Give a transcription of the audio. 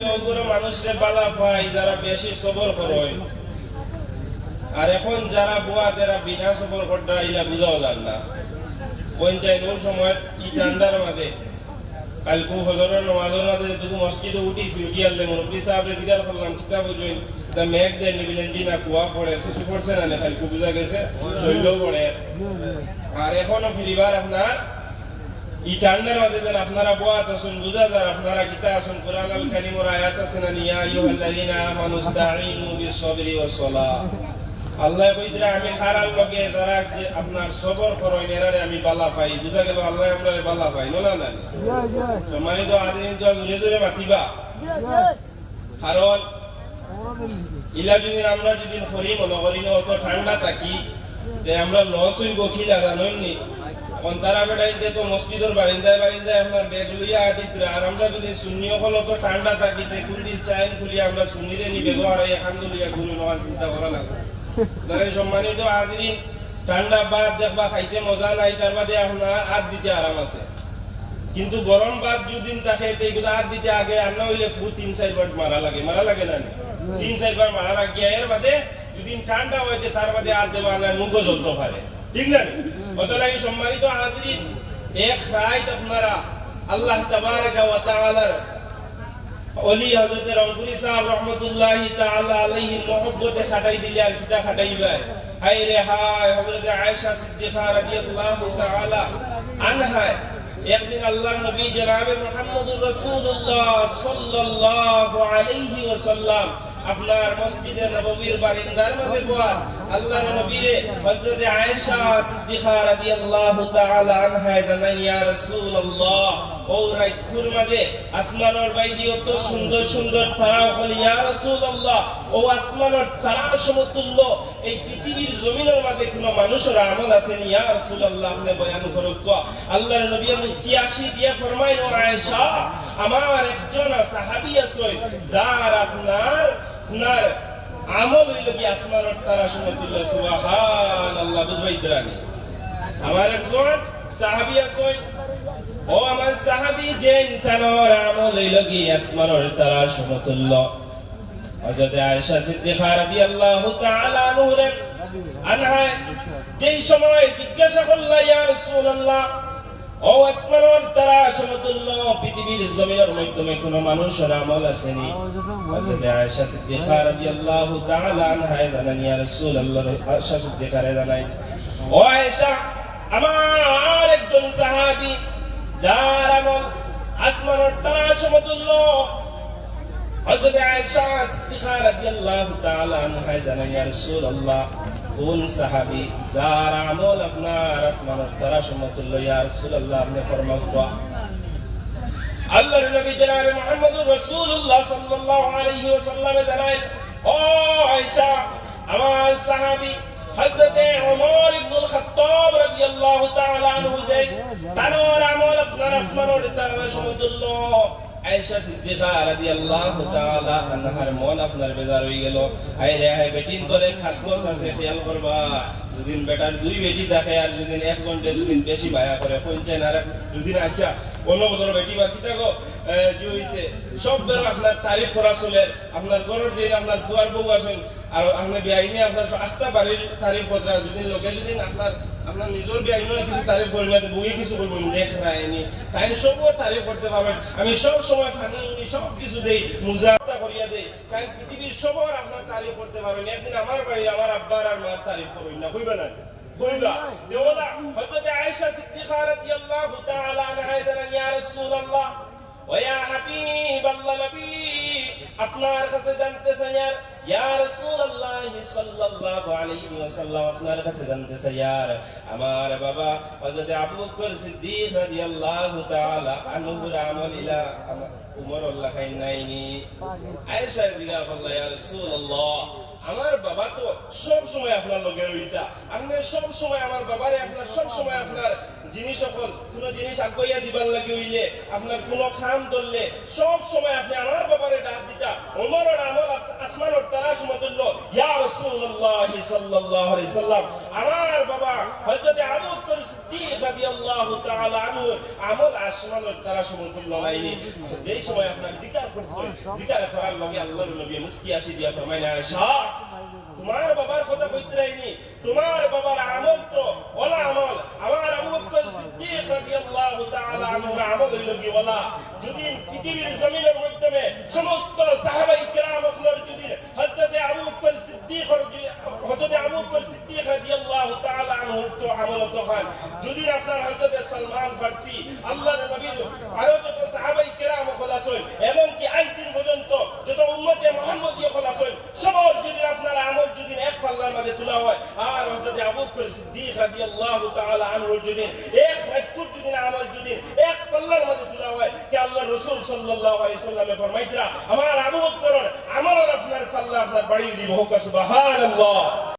মানুষরে বালা পায় যারা বেশি সবর করে, আর এখন যারা বুয়া যারা বিনা সবর করতে ইলা বুঝাও যান না। পঞ্চায়েত ওই সময় ই ঠান্ডার মাঝে কালকু হজরের নমাজের মাঝে যেটুকু মসজিদে উঠিছি, উঠি আনলে মুরব্বী সাহেবরে জিজ্ঞাসা করলাম কিতাব বুঝুন তা মেঘ দেন নিবিলেন জি না কুয়া পড়ে কিছু পড়ছে না, কালকু বুঝা গেছে শৈল পড়ে। আর এখনো ফিরিবার আপনার ই ঠান্ডার মাঝে যেন আপনারা বোয়াত আসুন, বুঝা যার আপনারা কিতা আসুন কুরআন আল কারীমের আয়াত আছে না, ইয়া আইয়ুহাল্লাযীনা আমানু ইসতাঈনু বিস-সাবরি ওয়াস-সালাহ। আল্লাহ কইতরা আমি খারাল লগে যারা যে আপনার সবর করেন এরারে আমি বালা পাই। বুঝা গেল আল্লাহ আমরারে বালা পাই না না। সম্মানিত আজরিন তো জোরে জোরে মাতিবা, কারণ ইলা যদি আমরা যদি হরি মনে করি না অত ঠান্ডা থাকি যে আমরা লস হইব কি জানেন নি। তারা বেড়াইতে তো মসজিদের বারিন্দায় বারিন্দায় আপনার ব্যাগ লইয়া আটিতরা, আর আমরা যদি শূন্য হল তো ঠান্ডা থাকি কোন দিন চাইন খুলি আমরা শুনিরে নি ব্যবহার এখান লইয়া ঘুরি নেওয়ার চিন্তা করা লাগবে। তাই সম্মানিত আজরিন, ঠান্ডা ভাত দেখবা খাইতে মজা নাই, তার বাদে আপনার হাত দিতে আরাম আছে। কিন্তু গরম ভাত দুদিন থাকে এইগুলো হাত দিতে আগে রান্না হইলে ফু ৩-৪ বার মারা লাগে না ৩-৪ বার মারা লাগে। এর বাদে যদি ঠান্ডা হইতে তার বাদে হাত দেওয়া না মুখ জ্বলতে পারে, ঠিক না? কত লাগে সম্মানিত হাজরিন, এক রাত আপনারা আল্লাহ তাবারাকা ওয়া তাআলার ওলি হযরত রংপুরি সাহেব রাহমাতুল্লাহি তাআলা আলাইহির মহব্বতে খাটাই দিলে আর কিটা খাটাইবা। হায় রে হায়, হযরত আয়েশা সিদ্দিকা রাদিয়াল্লাহু তাআলা আনহা একদিন আল্লাহর নবী জনাবে মুহাম্মদুর রাসূলুল্লাহ সাল্লাল্লাহু আলাইহি ওয়াসাল্লাম আপনার মসজিদে নববীর বারিন্দার মধ্যে বসা আল্লাহর নবীরে হযরত আয়েশা সিদ্দিকা রাদিয়াল্লাহু তাআলা আনহা জানান, ইয়া রাসূলুল্লাহ ও রাইখুর মধ্যে আসমানের বাইদি অত সুন্দর সুন্দর তারা হল, ইয়া রাসূলুল্লাহ ও আসমানের তারা সমতুল্য এই পৃথিবীর জমিনের মধ্যে কোন মানুষের আমল আছে নি? ইয়া রাসূলুল্লাহ আপনি বয়ান করুন। আল্লাহর নবী মুস্কি আসি দিয়ে ফরমাইল, আয়েশা আমার একজন সাহাবী আছে যার আপনার আমল হইল কি আসমানের তারা সমতুল্য। সুবহানাল্লাহ, বুঝবাইতরানি আমার একজন সাহাবী আছে, ও আমার সাহাবী যেন তার আমল হইল কি আসমানের তারা সমতুল্য। হযরত আয়েশা সিদ্দিকা রাদিয়াল্লাহু তাআলা আনহা যেই সময় জিজ্ঞাসা করল, ইয়া রাসূলুল্লাহ ও আসমানের তারা সমতুল্য পৃথিবীর জমিনের মধ্যে কোন মানুষের আমল আসেনি? হযরত আয়েশা সিদ্দিকা রাদিয়াল্লাহু তাআলা আনহা জানান, ইয়া রাসূলুল্লাহ আয়েশা সিদ্দিকা জানাই, ও আয়েশা আমার একজন সাহাবী যার আমল আসমানের তারা সমতুল্য। হযরত আয়েশা সিদ্দিকা রাদিয়াল্লাহু তাআলা আনহা জানান, ইয়া রাসূলুল্লাহ কোন সাহাবী যার আমল আপনার আসমানের তারা সমতুল্য? ইয়া রাসূলুল্লাহ আপনি ফরমান। আল্লাহর নবী জনাব মুহাম্মদুর রাসূলুল্লাহ সাল্লাল্লাহু আলাইহি ওয়াসাল্লাম জানায়, ও আয়েশা আমার সাহাবী হযরত ওমর ইবনুল খাত্তাব রাদিয়াল্লাহু তাআলা আনহু যে তার আমল আপনার আসমানের তারা সমতুল্য। আয়েশা সিদ্দিকা রাদিয়াল্লাহু তাআলা আনহার মন আপনার বেজার হয়ে গেল। হায় রে হায়, বেটির তোরে খাসলস আছে খেয়াল করবা। যদি বেটার দুই বেটি থাকে আর যদি একজন যদি বেশি মায়া করে পঞ্চায়েত আর যদি আচ্ছা অন্য বদর বেটি বা কি থাকো যে হইছে সব বের আপনার তারিফ করা চলে। আপনার ঘরের যে আপনার ফুয়ার বউ আছেন আর আপনার বিয়াইনে আপনার আস্থা বাড়ির তারিফ করা যদি লোকে যদি আপনার নিজের বিয়াইনের কিছু তারিফ করি না বই কিছু করবো দেখ রায়নি তাই সবও তারিফ করতে পারবেন। আমি সব সময় ফানি উনি সব কিছু দেই, মুজাফা করিয়া দেই, কারণ পৃথিবীর সবার আপনার তারিফ করতে পারবেন। একদিন আমার বাড়ির আমার আব্বার আর মার তারিফ করবেন না, হইবে না হইবা দেওলা। হযরত আয়েশা সিদ্দিকা রাদিয়াল্লাহু তাআলা আনহা জানান, ইয়া রাসূলুল্লাহ ওয়া ইয়া হাবিবাল্লাহ নবী আপনার কাছে জানতে চাই, ইয়া রাসূলুল্লাহ সাল্লাল্লাহু আলাইহি ওয়াসাল্লাম আপনার কাছে জানতে চাই আমার বাবা হযরত আবু বকর সিদ্দিক রাদিয়াল্লাহু তাআলা আনহুর আমল ইলা উমর আল্লাহ খাইনাইনি। আয়েশা জিজ্ঞাসা করল, ইয়া রাসূলুল্লাহ আমার বাবা তো সব সময় আপনার লগে রইতা, আপনি সব সময় আমার বাবারে আপনার সব সময় আপনার জিনিস সকল কোন জিনিস আগাইয়া দিবার লাগি হইলে আপনার কোন খাম ধরলে সব সময় আপনি আমার বাবারে ডাক দিতা। ওমরের আমল আসমানের তারা সমতুল্য। ইয়া রাসূলুল্লাহ সাল্লাল্লাহু আলাইহি সাল্লাম আমার বাবা হযরত আবু বকর সিদ্দিক রাদিয়াল্লাহু তাআলা আনহু আমল আসমানের তারা সমতুল্য হয়নি। যেই সময় আপনার জিকির করছেন জিকির করার লগে আল্লাহর নবী মুস্কি আসি দিয়া ফরমায় আয়েশা তোমার বাবার কথা কইতে রাইনি, তোমার বাবার আমল তো ওলা আমল। আমার আবু বকর সিদ্দিক রাদিয়াল্লাহু তাআলা আনহুর আমল হইল কি ওলা। যদি পৃথিবীর জমিনের মধ্যে সমস্ত সাহাবায়ে কেরাম আপনার যদি হযরত আবু বকর সিদ্দিক রাদিয়াল্লাহু তাআলা আনহুর তো আমল তো হয়, যদি আপনার হযরত সালমান ফারসি আল্লাহর নবীর আরো যত সাহাবায়ে কেরাম খলাসই এবং কি আজ দিন পর্যন্ত যত উম্মতে মুহাম্মদিয়া খলাসই সবার যদি আপনার আমল যদি এক পাল্লার মধ্যে তোলা হয় আর হযরত আবু বকর সিদ্দিক রাদিয়াল্লাহু তাআলা আনহুর যদি এক রাকুর যদি আমল যদি এক পাল্লার মধ্যে তোলা হয় যে আল্লাহর রাসূল সাল্লাল্লাহু আলাইহি সাল্লামে ফরমাইতরা আমার আবু বকরের আমল আপনার পাল্লা আপনার বাড়িয়ে দিব। হোক সুবহানাল্লাহ।